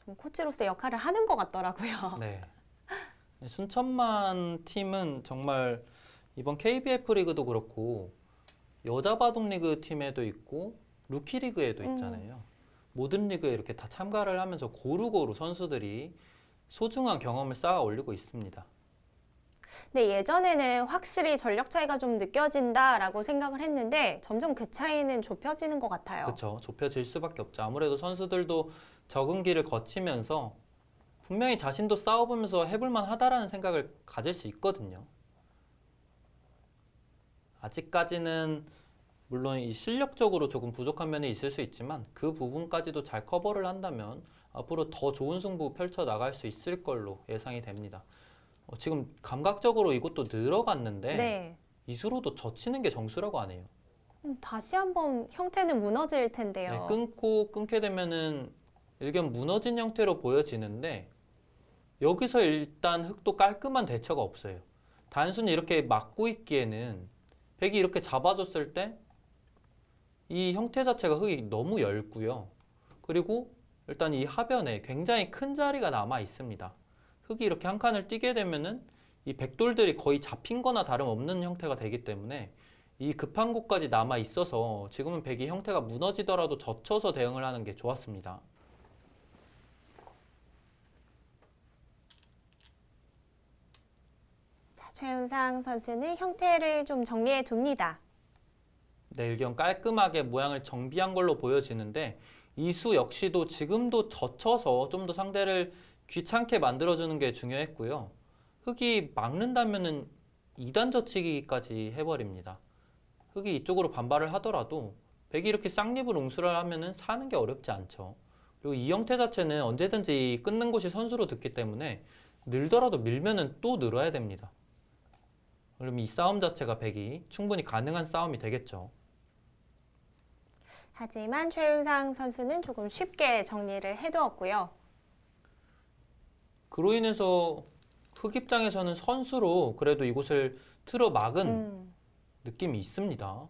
좀 코치로서 역할을 하는 것 같더라고요. 네. 순천만 팀은 정말 이번 KBF 리그도 그렇고 여자 바둑 리그 팀에도 있고 루키 리그에도 있잖아요. 모든 리그에 이렇게 다 참가를 하면서 고루고루 선수들이 소중한 경험을 쌓아 올리고 있습니다. 근데 예전에는 확실히 전력 차이가 좀 느껴진다라고 생각을 했는데 점점 그 차이는 좁혀지는 것 같아요. 그렇죠. 좁혀질 수밖에 없죠. 아무래도 선수들도 적응기를 거치면서 분명히 자신도 싸워보면서 해볼만 하다라는 생각을 가질 수 있거든요. 아직까지는 물론 이 실력적으로 조금 부족한 면이 있을 수 있지만 그 부분까지도 잘 커버를 한다면 앞으로 더 좋은 승부 펼쳐 나갈 수 있을 걸로 예상이 됩니다. 지금 감각적으로 이것도 늘어갔는데 네. 이수로도 젖히는 게 정수라고 하네요. 다시 한번 형태는 무너질 텐데요. 네, 끊게 되면은 일견 무너진 형태로 보여지는데 여기서 일단 흙도 깔끔한 대처가 없어요. 단순히 이렇게 막고 있기에는 백이 이렇게 잡아줬을 때 이 형태 자체가 흙이 너무 얇고요. 그리고 일단 이 하변에 굉장히 큰 자리가 남아 있습니다. 흙이 이렇게 한 칸을 띄게 되면은 이 백돌들이 거의 잡힌 거나 다름없는 형태가 되기 때문에 이 급한 곳까지 남아 있어서 지금은 백이 형태가 무너지더라도 젖혀서 대응을 하는 게 좋았습니다. 자, 최은상 선수는 형태를 좀 정리해 둡니다. 네, 일견 깔끔하게 모양을 정비한 걸로 보여지는데 이수 역시도 지금도 젖혀서 좀 더 상대를 귀찮게 만들어주는 게 중요했고요. 흙이 막는다면은 2단 젖히기까지 해버립니다. 흙이 이쪽으로 반발을 하더라도 백이 이렇게 쌍립을 웅수를 하면은 사는 게 어렵지 않죠. 그리고 이 형태 자체는 언제든지 끊는 곳이 선수로 듣기 때문에 늘더라도 밀면은 또 늘어야 됩니다. 그럼 이 싸움 자체가 백이 충분히 가능한 싸움이 되겠죠. 하지만 최은상 선수는 조금 쉽게 정리를 해두었고요. 그로 인해서 흑 입장에서는 선수로 그래도 이곳을 틀어 막은 느낌이 있습니다.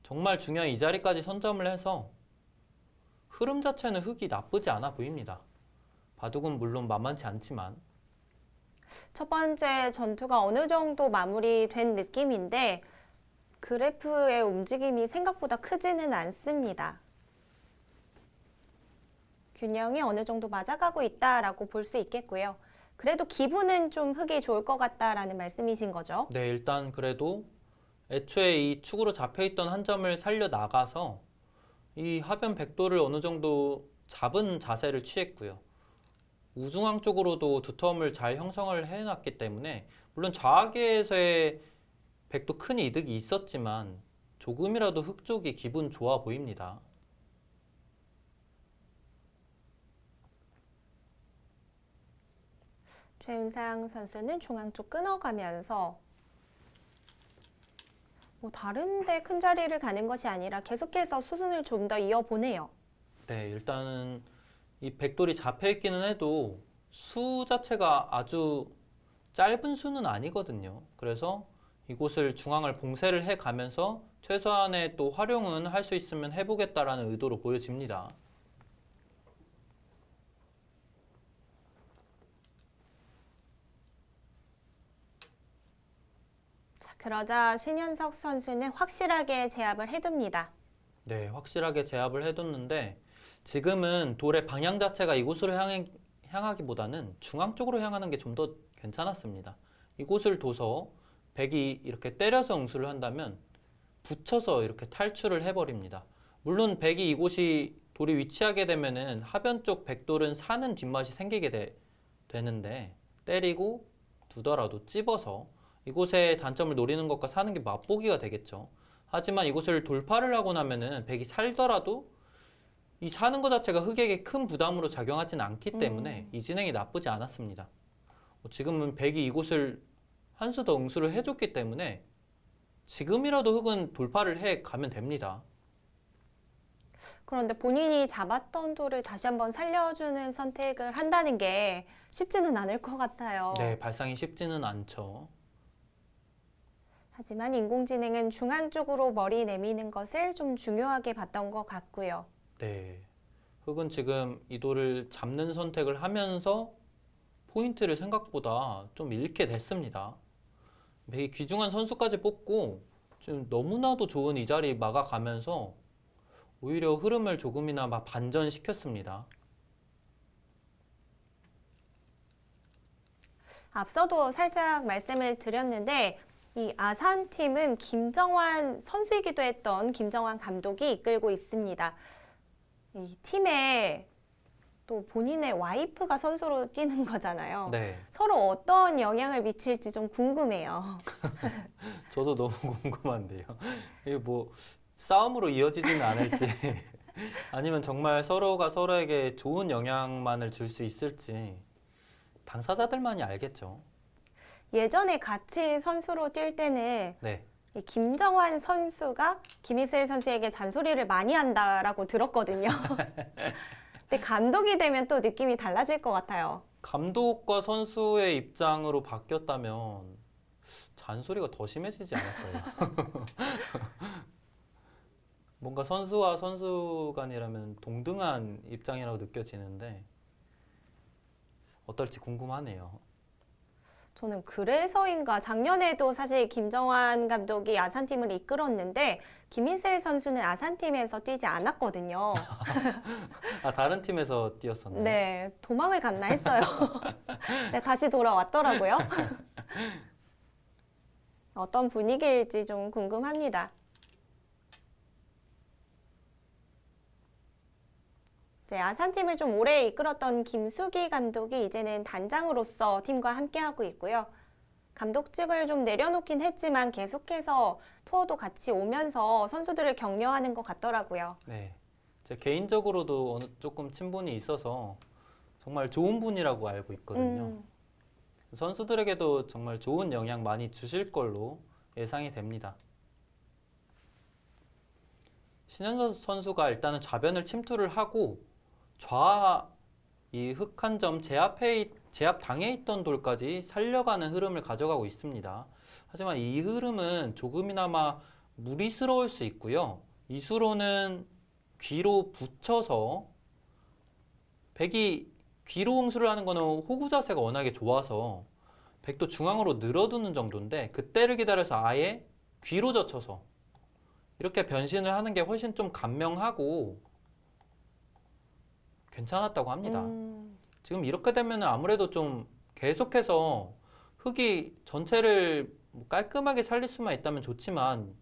정말 중요한 이 자리까지 선점을 해서 흐름 자체는 흑이 나쁘지 않아 보입니다. 바둑은 물론 만만치 않지만 첫 번째 전투가 어느 정도 마무리된 느낌인데 그래프의 움직임이 생각보다 크지는 않습니다. 균형이 어느 정도 맞아가고 있다라고 볼 수 있겠고요. 그래도 기분은 좀 흙이 좋을 것 같다라는 말씀이신 거죠? 네, 일단 그래도 애초에 이 축으로 잡혀있던 한 점을 살려 나가서 이 하변 백도를 어느 정도 잡은 자세를 취했고요. 우중앙 쪽으로도 두텀을 잘 형성을 해놨기 때문에 물론 좌악에서의 백도 큰 이득이 있었지만 조금이라도 흑 쪽이 기분 좋아 보입니다. 최윤상 선수는 중앙 쪽 끊어가면서 뭐 다른데 큰 자리를 가는 것이 아니라 계속해서 수순을 좀 더 이어보네요. 네, 일단은 이 백돌이 잡혀 있기는 해도 수 자체가 아주 짧은 수는 아니거든요. 그래서 이곳을 중앙을 봉쇄를 해 가면서 최소한의 또 활용은 할 수 있으면 해보겠다라는 의도로 보여집니다. 자, 그러자 신현석 선수는 확실하게 제압을 해둡니다. 네, 확실하게 제압을 해뒀는데 지금은 돌의 방향 자체가 이곳으로 향하기보다는 중앙 쪽으로 향하는 게 좀 더 괜찮았습니다. 이곳을 둬서 백이 이렇게 때려서 응수를 한다면 붙여서 이렇게 탈출을 해버립니다. 물론 백이 이곳이 돌이 위치하게 되면은 하변 쪽 백돌은 사는 뒷맛이 생기게 되는데 때리고 두더라도 찝어서 이곳의 단점을 노리는 것과 사는 게 맛보기가 되겠죠. 하지만 이곳을 돌파를 하고 나면은 백이 살더라도 이 사는 것 자체가 흑에게 큰 부담으로 작용하지는 않기 때문에 이 진행이 나쁘지 않았습니다. 지금은 백이 이곳을 한 수 더 응수를 해줬기 때문에 지금이라도 흑은 돌파를 해 가면 됩니다. 그런데 본인이 잡았던 돌을 다시 한번 살려주는 선택을 한다는 게 쉽지는 않을 것 같아요. 네, 발상이 쉽지는 않죠. 하지만 인공지능은 중앙 쪽으로 머리 내미는 것을 좀 중요하게 봤던 것 같고요. 네, 흑은 지금 이 돌을 잡는 선택을 하면서 포인트를 생각보다 좀 잃게 됐습니다. 백이 귀중한 선수까지 뽑고 좀 너무나도 좋은 이 자리 막아가면서 오히려 흐름을 조금이나마 반전시켰습니다. 앞서도 살짝 말씀을 드렸는데 이 아산팀은 김정환 선수이기도 했던 김정환 감독이 이끌고 있습니다. 이 팀에 또 본인의 와이프가 선수로 뛰는 거잖아요. 네, 서로 어떤 영향을 미칠지 좀 궁금해요. 저도 너무 궁금한데요. 이게 뭐 싸움으로 이어지지는 않을지 아니면 정말 서로가 서로에게 좋은 영향만을 줄 수 있을지 당사자들만이 알겠죠. 예전에 같이 선수로 뛸 때는 네, 이 김정환 선수가 김희슬 선수에게 잔소리를 많이 한다라고 들었거든요. 근데 감독이 되면 또 느낌이 달라질 것 같아요. 감독과 선수의 입장으로 바뀌었다면 잔소리가 더 심해지지 않을까요? 뭔가 선수와 선수 간이라면 동등한 입장이라고 느껴지는데 어떨지 궁금하네요. 저는 그래서인가 작년에도 사실 김정환 감독이 아산팀을 이끌었는데 김희슬 선수는 아산팀에서 뛰지 않았거든요. 아, 다른 팀에서 뛰었었나요? 네, 도망을 갔나 했어요. 네, 다시 돌아왔더라고요. 어떤 분위기일지 좀 궁금합니다. 이제 아산팀을 좀 오래 이끌었던 김수기 감독이 이제는 단장으로서 팀과 함께하고 있고요. 감독직을 좀 내려놓긴 했지만 계속해서 투어도 같이 오면서 선수들을 격려하는 것 같더라고요. 네. 제 개인적으로도 조금 친분이 있어서 정말 좋은 분이라고 알고 있거든요. 선수들에게도 정말 좋은 영향 많이 주실 걸로 예상이 됩니다. 신현석 선수가 일단은 좌변을 침투를 하고 좌 이 흑 한 점 제압당해 있던 돌까지 살려가는 흐름을 가져가고 있습니다. 하지만 이 흐름은 조금이나마 무리스러울 수 있고요. 이수로는 귀로 붙여서 백이 귀로 응수를 하는 거는 호구 자세가 워낙에 좋아서 백도 중앙으로 늘어두는 정도인데 그때를 기다려서 아예 귀로 젖혀서 이렇게 변신을 하는 게 훨씬 좀 간명하고 괜찮았다고 합니다. 지금 이렇게 되면 아무래도 좀 계속해서 흑이 전체를 깔끔하게 살릴 수만 있다면 좋지만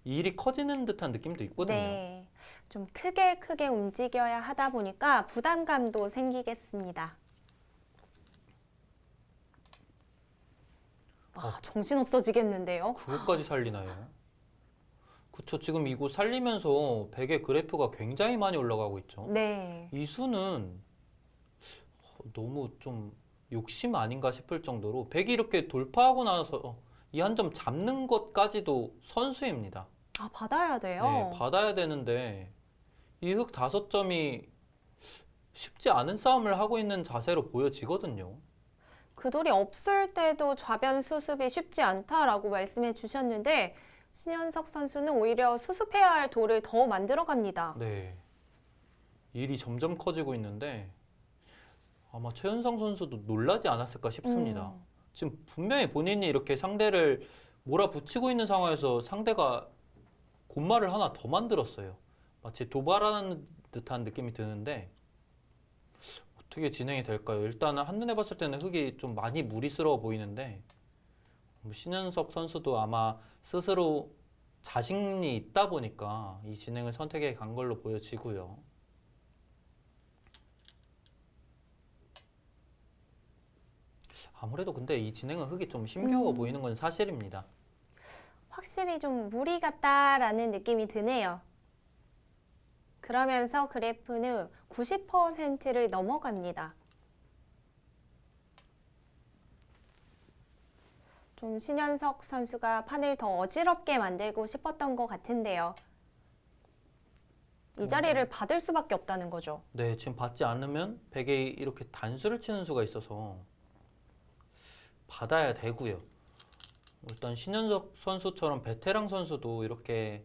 이 일이 커지는 듯한 느낌도 있거든요. 네. 좀 크게 움직여야 하다 보니까 부담감도 생기겠습니다. 정신 없어지겠는데요? 그것까지 살리나요? 그쵸. 지금 이거 살리면서 백의 그래프가 굉장히 많이 올라가고 있죠. 네. 이 수는 너무 좀 욕심 아닌가 싶을 정도로 백이 이렇게 돌파하고 나서 이 한 점 잡는 것까지도 선수입니다. 받아야 돼요? 네, 받아야 되는데 이 흑 5점이 쉽지 않은 싸움을 하고 있는 자세로 보여지거든요. 그 돌이 없을 때도 좌변 수습이 쉽지 않다라고 말씀해 주셨는데 신현석 선수는 오히려 수습해야 할 돌을 더 만들어 갑니다. 네. 일이 점점 커지고 있는데 아마 최은성 선수도 놀라지 않았을까 싶습니다. 지금 분명히 본인이 이렇게 상대를 몰아붙이고 있는 상황에서 상대가 곤마를 하나 더 만들었어요. 마치 도발하는 듯한 느낌이 드는데 어떻게 진행이 될까요? 일단은 한눈에 봤을 때는 흑이 좀 많이 무리스러워 보이는데 신현석 선수도 아마 스스로 자신이 있다 보니까 이 진행을 선택해 간 걸로 보여지고요. 아무래도 근데 이 진행은 흑이 좀 힘겨워 보이는 건 사실입니다. 확실히 좀 무리 같다라는 느낌이 드네요. 그러면서 그래프는 90%를 넘어갑니다. 좀 신현석 선수가 판을 더 어지럽게 만들고 싶었던 것 같은데요. 이 자리를 받을 수밖에 없다는 거죠. 네, 지금 받지 않으면 백에 이렇게 단수를 치는 수가 있어서 받아야 되고요. 일단 신현석 선수처럼 베테랑 선수도 이렇게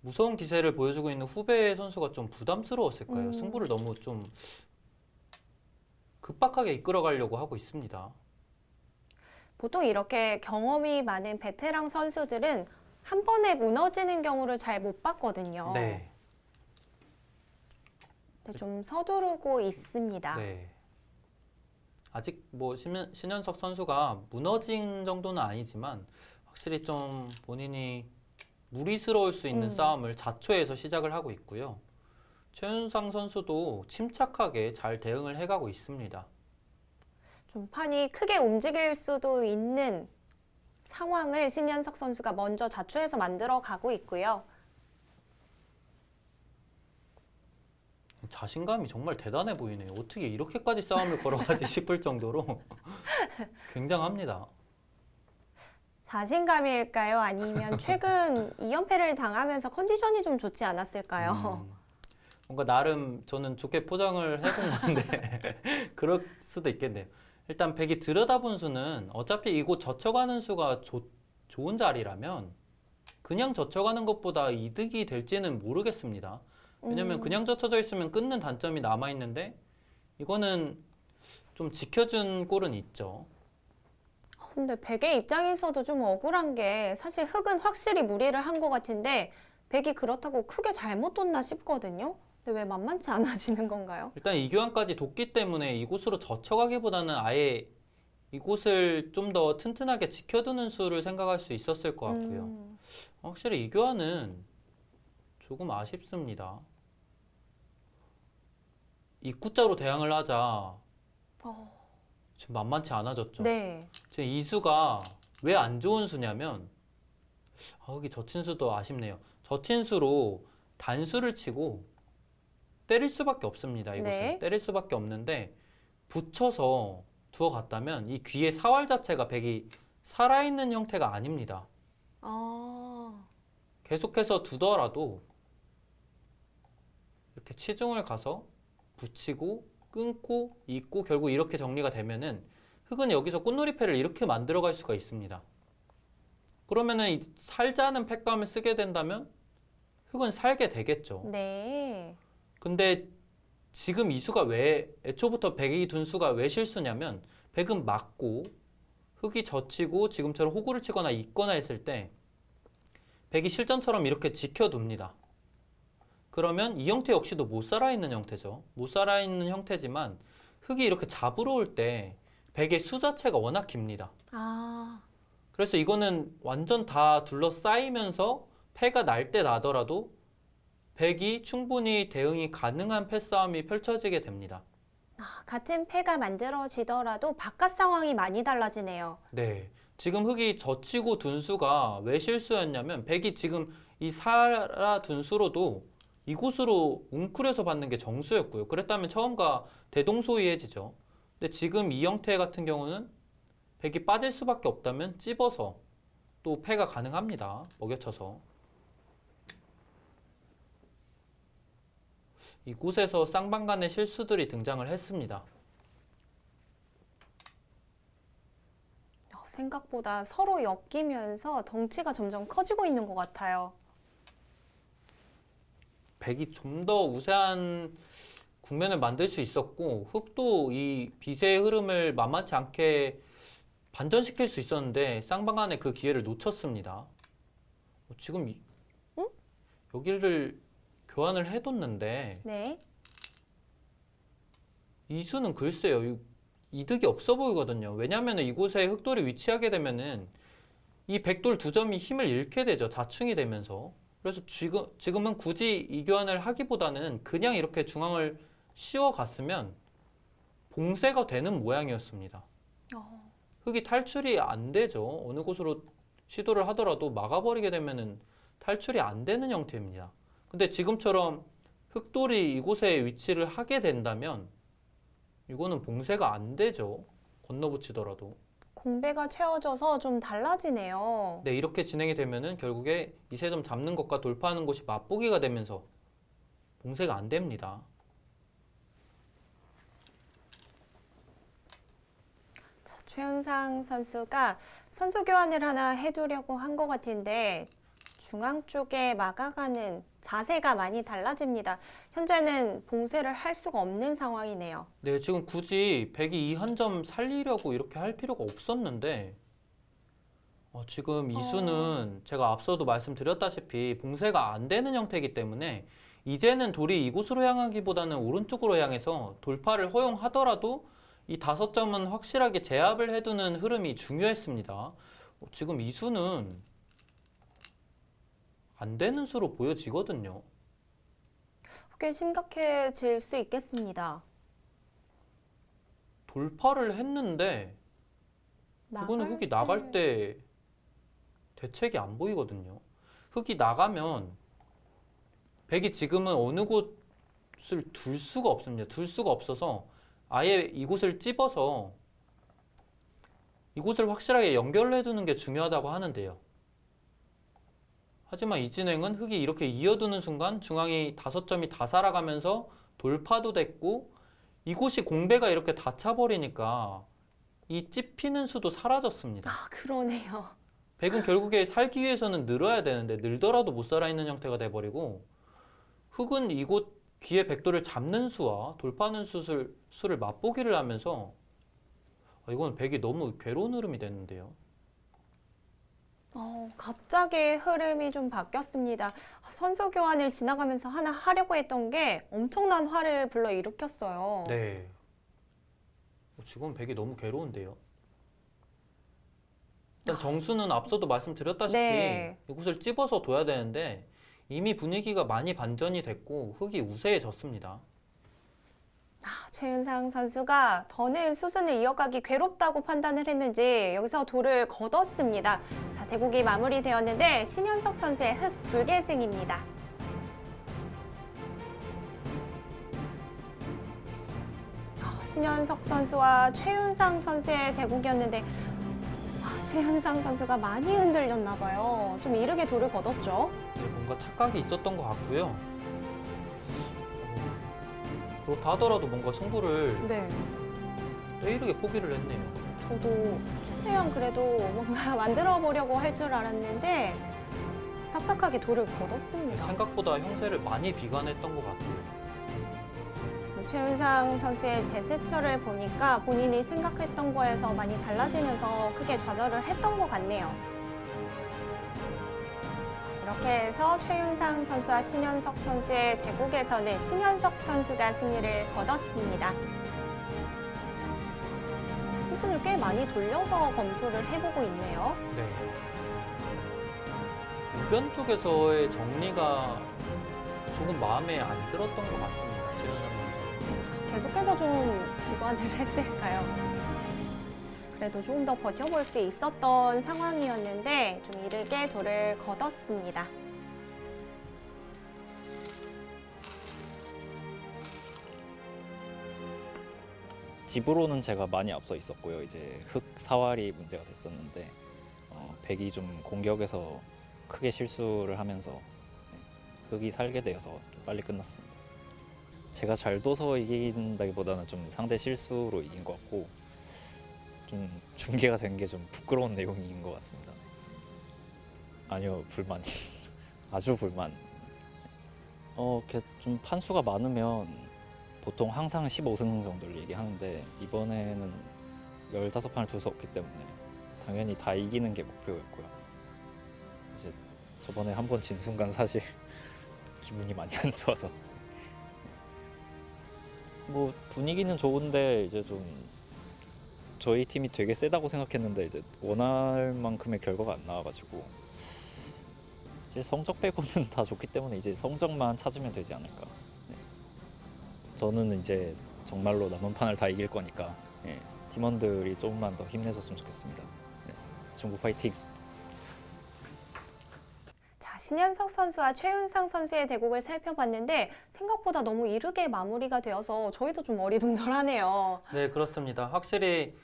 무서운 기세를 보여주고 있는 후배 선수가 좀 부담스러웠을까요? 승부를 너무 좀 급박하게 이끌어가려고 하고 있습니다. 보통 이렇게 경험이 많은 베테랑 선수들은 한 번에 무너지는 경우를 잘 못 봤거든요. 네. 근데 좀 서두르고 있습니다. 네. 아직 뭐 신현석 선수가 무너진 정도는 아니지만 확실히 좀 본인이 무리스러울 수 있는 싸움을 자초해서 시작을 하고 있고요. 최윤상 선수도 침착하게 잘 대응을 해가고 있습니다. 좀 판이 크게 움직일 수도 있는 상황을 신현석 선수가 먼저 자초해서 만들어 가고 있고요. 자신감이 정말 대단해 보이네요. 어떻게 이렇게까지 싸움을 걸어가지 싶을 정도로 굉장합니다. 자신감일까요? 아니면 최근 2연패를 당하면서 컨디션이 좀 좋지 않았을까요? 뭔가 나름 저는 좋게 포장을 해본 건데 그럴 수도 있겠네요. 일단 백이 들여다본 수는 어차피 이곳 젖혀가는 수가 좋은 자리라면 그냥 젖혀가는 것보다 이득이 될지는 모르겠습니다. 왜냐면 그냥 젖혀져 있으면 끊는 단점이 남아있는데 이거는 좀 지켜준 꼴은 있죠. 근데 백의 입장에서도 좀 억울한 게 사실 흑은 확실히 무리를 한 것 같은데 백이 그렇다고 크게 잘못 뒀나 싶거든요. 근데 왜 만만치 않아지는 건가요? 일단 이 교환까지 뒀기 때문에 이곳으로 젖혀가기보다는 아예 이곳을 좀 더 튼튼하게 지켜두는 수를 생각할 수 있었을 것 같고요. 확실히 이 교환은 조금 아쉽습니다. 입구자로 대항을 하자 지금 만만치 않아졌죠. 네. 지금 이 수가 왜 안 좋은 수냐면 여기 젖힌 수도 아쉽네요. 젖힌 수로 단수를 치고 때릴 수밖에 없습니다. 이곳은 네. 때릴 수밖에 없는데 붙여서 두어갔다면 이 귀의 사활 자체가 백이 살아있는 형태가 아닙니다. 계속해서 두더라도 이렇게 치중을 가서 붙이고 끊고 잇고 결국 이렇게 정리가 되면은 흑은 여기서 꽃놀이패를 이렇게 만들어갈 수가 있습니다. 그러면은 이 살자는 팩감을 쓰게 된다면 흑은 살게 되겠죠. 네. 근데 지금 이 수가 왜 애초부터 백이 둔 수가 왜 실수냐면 백은 맞고 흑이 젖히고 지금처럼 호구를 치거나 잇거나 했을 때 백이 실전처럼 이렇게 지켜둡니다. 그러면 이 형태 역시도 못 살아있는 형태죠. 못 살아있는 형태지만 흑이 이렇게 잡으러 올 때 백의 수 자체가 워낙 깁니다. 그래서 이거는 완전 다 둘러싸이면서 패가 날 때 나더라도 백이 충분히 대응이 가능한 패싸움이 펼쳐지게 됩니다. 같은 패가 만들어지더라도 바깥 상황이 많이 달라지네요. 네. 지금 흑이 젖히고 둔 수가 왜 실수였냐면 백이 지금 이 살아둔 수로도 이곳으로 웅크려서 받는 게 정수였고요. 그랬다면 처음과 대동소이해지죠. 근데 지금 이 형태 같은 경우는 백이 빠질 수밖에 없다면 찝어서 또 패가 가능합니다. 먹여쳐서. 이곳에서 쌍방 간의 실수들이 등장을 했습니다. 생각보다 서로 엮이면서 덩치가 점점 커지고 있는 것 같아요. 백이 좀 더 우세한 국면을 만들 수 있었고 흑도 이 비세의 흐름을 만만치 않게 반전시킬 수 있었는데 쌍방 간의 그 기회를 놓쳤습니다. 지금 응? 여기를 교환을 해뒀는데 네. 이 수는 글쎄요 이득이 없어 보이거든요. 왜냐하면 이곳에 흑돌이 위치하게 되면은 이 백돌 두 점이 힘을 잃게 되죠. 자충이 되면서. 그래서 지금은 굳이 이 교환을 하기보다는 그냥 이렇게 중앙을 씌워 갔으면 봉쇄가 되는 모양이었습니다. 흑이 탈출이 안 되죠. 어느 곳으로 시도를 하더라도 막아버리게 되면은 탈출이 안 되는 형태입니다. 근데 지금처럼 흑돌이 이곳에 위치를 하게 된다면 이거는 봉쇄가 안 되죠. 건너붙이더라도. 공배가 채워져서 좀 달라지네요. 네, 이렇게 진행이 되면은 결국에 이 세 점 잡는 것과 돌파하는 것이 맞보기가 되면서 봉쇄가 안 됩니다. 최윤상 선수가 선수 교환을 하나 해두려고 한 것 같은데 중앙 쪽에 막아가는 자세가 많이 달라집니다. 현재는 봉쇄를 할 수가 없는 상황이네요. 네, 지금 굳이 백이 이 한 점 살리려고 이렇게 할 필요가 없었는데 지금 이수는 제가 앞서도 말씀드렸다시피 봉쇄가 안 되는 형태이기 때문에 이제는 돌이 이곳으로 향하기보다는 오른쪽으로 향해서 돌파를 허용하더라도 이 5점은 확실하게 제압을 해두는 흐름이 중요했습니다. 지금 이수는 안 되는 수로 보여지거든요. 꽤 심각해질 수 있겠습니다. 돌파를 했는데 이거는 흑이 나갈 때 대책이 안 보이거든요. 흑이 나가면 백이 지금은 어느 곳을 둘 수가 없습니다. 둘 수가 없어서 아예 이곳을 찝어서 이곳을 확실하게 연결해 두는 게 중요하다고 하는데요. 하지만 이 진행은 흑이 이렇게 이어두는 순간 중앙이 5점이 다 살아가면서 돌파도 됐고 이곳이 공배가 이렇게 다 차버리니까 이 찝히는 수도 사라졌습니다. 그러네요. 백은 결국에 살기 위해서는 늘어야 되는데 늘더라도 못 살아있는 형태가 돼버리고 흑은 이곳 귀에 백돌을 잡는 수와 돌파하는 수를 맛보기를 하면서 이건 백이 너무 괴로운 흐름이 됐는데요. 갑자기 흐름이 좀 바뀌었습니다. 선수 교환을 지나가면서 하나 하려고 했던 게 엄청난 화를 불러일으켰어요. 네. 지금 백이 너무 괴로운데요. 일단 정수는 앞서도 말씀드렸다시피 네. 이곳을 찝어서 둬야 되는데 이미 분위기가 많이 반전이 됐고 흑이 우세해졌습니다. 최윤상 선수가 더는 수순을 이어가기 괴롭다고 판단을 했는지 여기서 돌을 걷었습니다. 자, 대국이 마무리되었는데 신현석 선수의 흑 불계승입니다. 신현석 선수와 최윤상 선수의 대국이었는데 최윤상 선수가 많이 흔들렸나 봐요. 좀 이르게 돌을 걷었죠. 네, 뭔가 착각이 있었던 것 같고요. 그렇다 하더라도 뭔가 승부를 네. 때이르게 포기를 했네요. 저도 최대한 그래도 뭔가 만들어 보려고 할 줄 알았는데 싹싹하게 돌을 걷었습니다. 생각보다 형세를 많이 비관했던 것 같아요. 최윤상 선수의 제스처를 보니까 본인이 생각했던 거에서 많이 달라지면서 크게 좌절을 했던 것 같네요. 자, 이렇게 해서 최윤상 선수와 신현석 선수의 대국에서는 신현석 선수가 승리를 거뒀습니다. 수순을 꽤 많이 돌려서 검토를 해보고 있네요. 네. 우변 쪽에서의 정리가 조금 마음에 안 들었던 것 같습니다. 최윤상 선수. 계속해서 좀 기관을 했을까요? 그래도 조금 더 버텨볼 수 있었던 상황이었는데 좀 이르게 돌을 걷었습니다. 집으로는 제가 많이 앞서 있었고요. 이제 흙 사활이 문제가 됐었는데 백이 좀 공격에서 크게 실수를 하면서 흙이 살게 되어서 좀 빨리 끝났습니다. 제가 잘 둬서 이긴다기보다는 좀 상대 실수로 이긴 것 같고 좀 중계가 된 게 좀 부끄러운 내용인 것 같습니다. 아니요, 불만이 아주 불만. 이렇게 좀 판수가 많으면 보통 항상 15승 정도를 얘기하는데 이번에는 15판을 둘 수 없기 때문에 당연히 다 이기는 게 목표였고요. 이제 저번에 한 번 진 순간 사실 기분이 많이 안 좋아서 뭐 분위기는 좋은데 이제 좀 저희 팀이 되게 세다고 생각했는데 이제 원할 만큼의 결과가 안 나와가지고 이제 성적 빼고는 다 좋기 때문에 이제 성적만 찾으면 되지 않을까. 네. 저는 이제 정말로 남은 판을 다 이길 거니까 팀원들이 조금만 더 힘내줬으면 좋겠습니다. 네. 중국 파이팅! 자, 신현석 선수와 최윤상 선수의 대국을 살펴봤는데 생각보다 너무 이르게 마무리가 되어서 저희도 좀 어리둥절하네요. 네, 그렇습니다. 확실히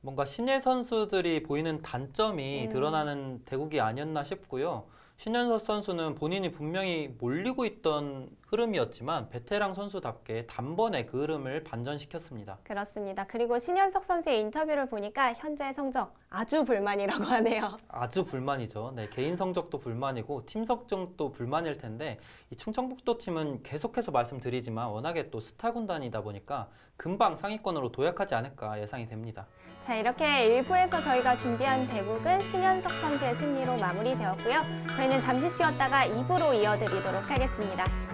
뭔가 신예 선수들이 보이는 단점이 드러나는 대국이 아니었나 싶고요. 신현석 선수는 본인이 분명히 몰리고 있던 흐름이었지만 베테랑 선수답게 단번에 그 흐름을 반전시켰습니다. 그렇습니다. 그리고 신현석 선수의 인터뷰를 보니까 현재 성적 아주 불만이라고 하네요. 아주 불만이죠. 네, 개인 성적도 불만이고 팀 성적도 불만일 텐데 이 충청북도 팀은 계속해서 말씀드리지만 워낙에 또 스타 군단이다 보니까 금방 상위권으로 도약하지 않을까 예상이 됩니다. 자, 이렇게 1부에서 저희가 준비한 대국은 신현석 선수의 승리로 마무리되었고요. 저희는 잠시 쉬었다가 2부로 이어드리도록 하겠습니다.